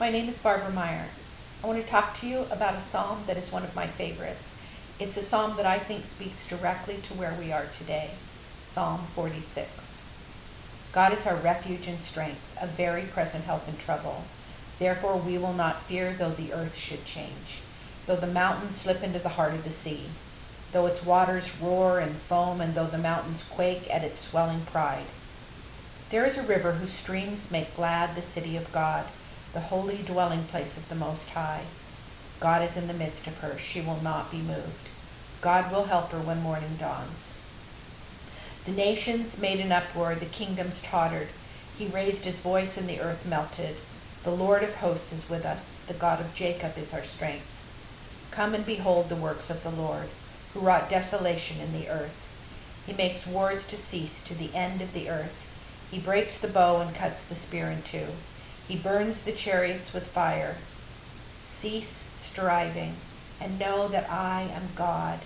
My name is Barbara Meyer. I want to talk to you about a psalm that is one of my favorites. It's a psalm that I think speaks directly to where we are today. Psalm 46. God is our refuge and strength, a very present help in trouble. Therefore we will not fear though the earth should change, though the mountains slip into the heart of the sea, though its waters roar and foam, and though the mountains quake at its swelling pride. There is a river whose streams make glad the city of God, the holy dwelling place of the Most High. God is in the midst of her. She will not be moved. God will help her when morning dawns. The nations made an uproar. The kingdoms tottered. He raised his voice and the earth melted. The Lord of hosts is with us. The God of Jacob is our strength. Come and behold the works of the Lord, who wrought desolation in the earth. He makes wars to cease to the end of the earth. He breaks the bow and cuts the spear in two. He burns the chariots with fire. Cease striving and know that I am God.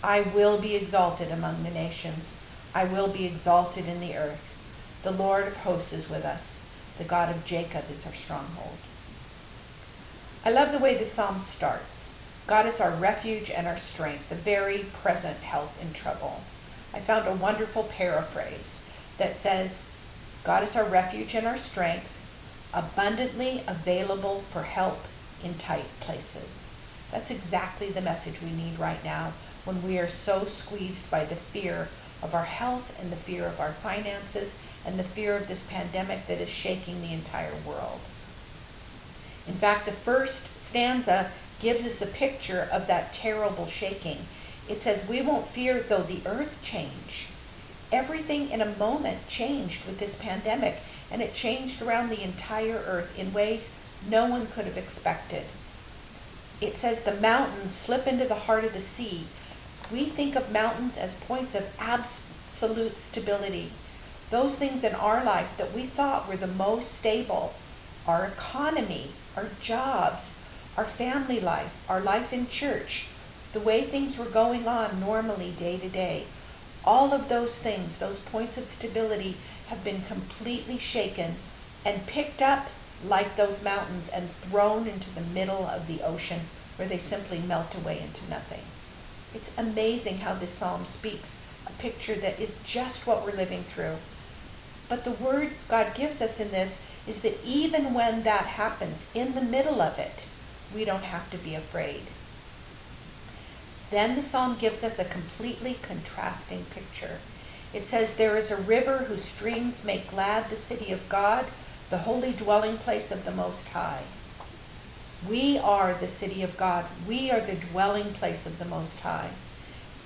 I will be exalted among the nations. I will be exalted in the earth. The Lord of hosts is with us. The God of Jacob is our stronghold. I love the way the psalm starts. God is our refuge and our strength, the very present help in trouble. I found a wonderful paraphrase that says, God is our refuge and our strength, abundantly available for help in tight places. That's exactly the message we need right now when we are so squeezed by the fear of our health and the fear of our finances and the fear of this pandemic that is shaking the entire world. In fact, the first stanza gives us a picture of that terrible shaking. It says, we won't fear though the earth change. Everything in a moment changed with this pandemic, and it changed around the entire earth in ways no one could have expected. It says the mountains slip into the heart of the sea. We think of mountains as points of absolute stability. Those things in our life that we thought were the most stable, our economy, our jobs, our family life, our life in church, the way things were going on normally day to day. All of those things, those points of stability, have been completely shaken and picked up like those mountains and thrown into the middle of the ocean where they simply melt away into nothing. It's amazing how this psalm speaks a picture that is just what we're living through. But the word God gives us in this is that even when that happens, in the middle of it, we don't have to be afraid. Then the psalm gives us a completely contrasting picture. It says, there is a river whose streams make glad the city of God, the holy dwelling place of the Most High. We are the city of God. We are the dwelling place of the Most High.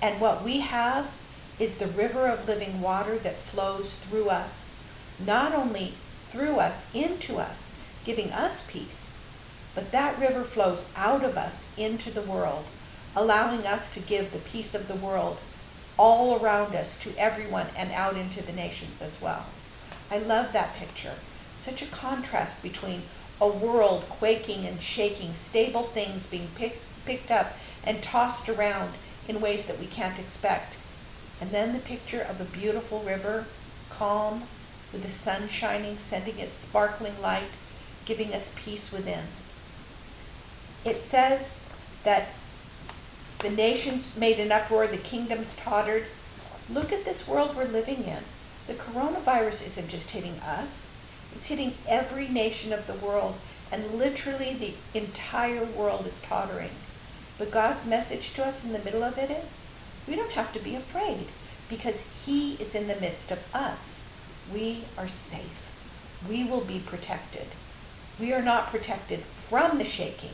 And what we have is the river of living water that flows through us, not only through us, into us, giving us peace, but that river flows out of us into the world, allowing us to give the peace of the world all around us to everyone and out into the nations as well. I love that picture. Such a contrast between a world quaking and shaking, stable things being picked up and tossed around in ways that we can't expect. And then the picture of a beautiful river, calm, with the sun shining, sending its sparkling light, giving us peace within. It says that the nations made an uproar, the kingdoms tottered. Look at this world we're living in. The coronavirus isn't just hitting us. It's hitting every nation of the world, and literally the entire world is tottering. But God's message to us in the middle of it is, we don't have to be afraid because He is in the midst of us. We are safe. We will be protected. We are not protected from the shaking,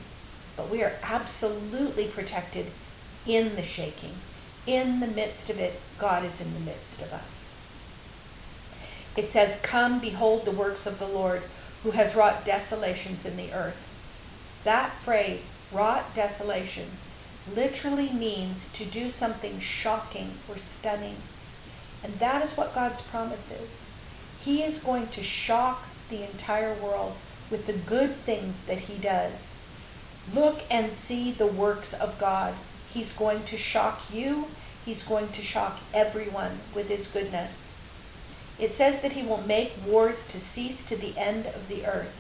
but we are absolutely protected in the shaking. In the midst of it, God is in the midst of us. It says, come, behold the works of the Lord, who has wrought desolations in the earth. That phrase, wrought desolations, literally means to do something shocking or stunning. And that is what God's promise is. He is going to shock the entire world with the good things that He does. Look and see the works of God. He's going to shock you. He's going to shock everyone with His goodness. It says that He will make wars to cease to the end of the earth.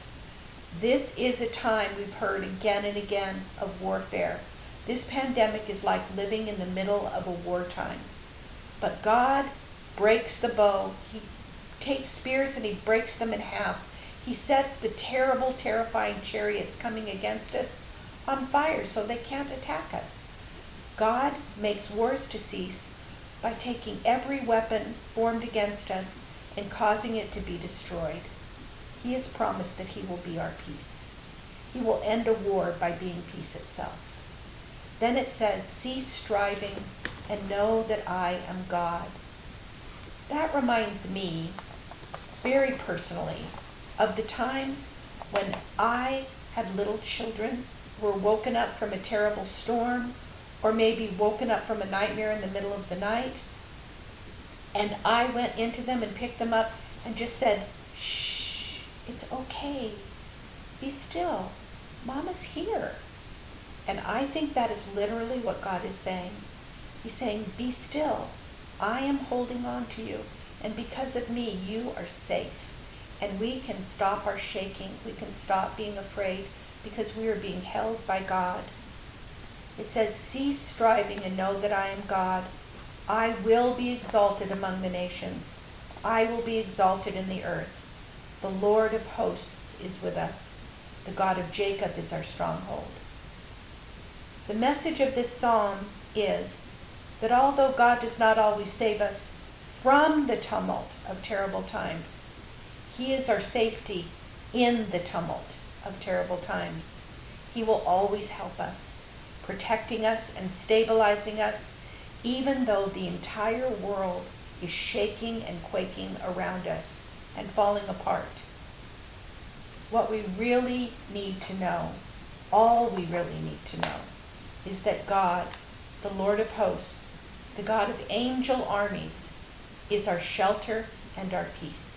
This is a time we've heard again and again of warfare. This pandemic is like living in the middle of a wartime. But God breaks the bow. He takes spears and he breaks them in half. He sets the terrible, terrifying chariots coming against us on fire so they can't attack us. God makes wars to cease by taking every weapon formed against us and causing it to be destroyed. He has promised that he will be our peace. He will end a war by being peace itself. Then it says, cease striving and know that I am God. That reminds me, very personally, of the times when I had little children who were woken up from a terrible storm, or maybe woken up from a nightmare in the middle of the night, and I went into them and picked them up and just said, shh, it's okay. Be still. Mama's here. And I think that is literally what God is saying. He's saying, be still. I am holding on to you. And because of me, you are safe. And we can stop our shaking. We can stop being afraid because we are being held by God. It says, cease striving and know that I am God. I will be exalted among the nations. I will be exalted in the earth. The Lord of hosts is with us. The God of Jacob is our stronghold. The message of this psalm is that although God does not always save us from the tumult of terrible times, he is our safety in the tumult of terrible times. He will always help us, protecting us and stabilizing us, even though the entire world is shaking and quaking around us and falling apart. What we really need to know, all we really need to know, is that God, the Lord of hosts, the God of angel armies, is our shelter and our peace.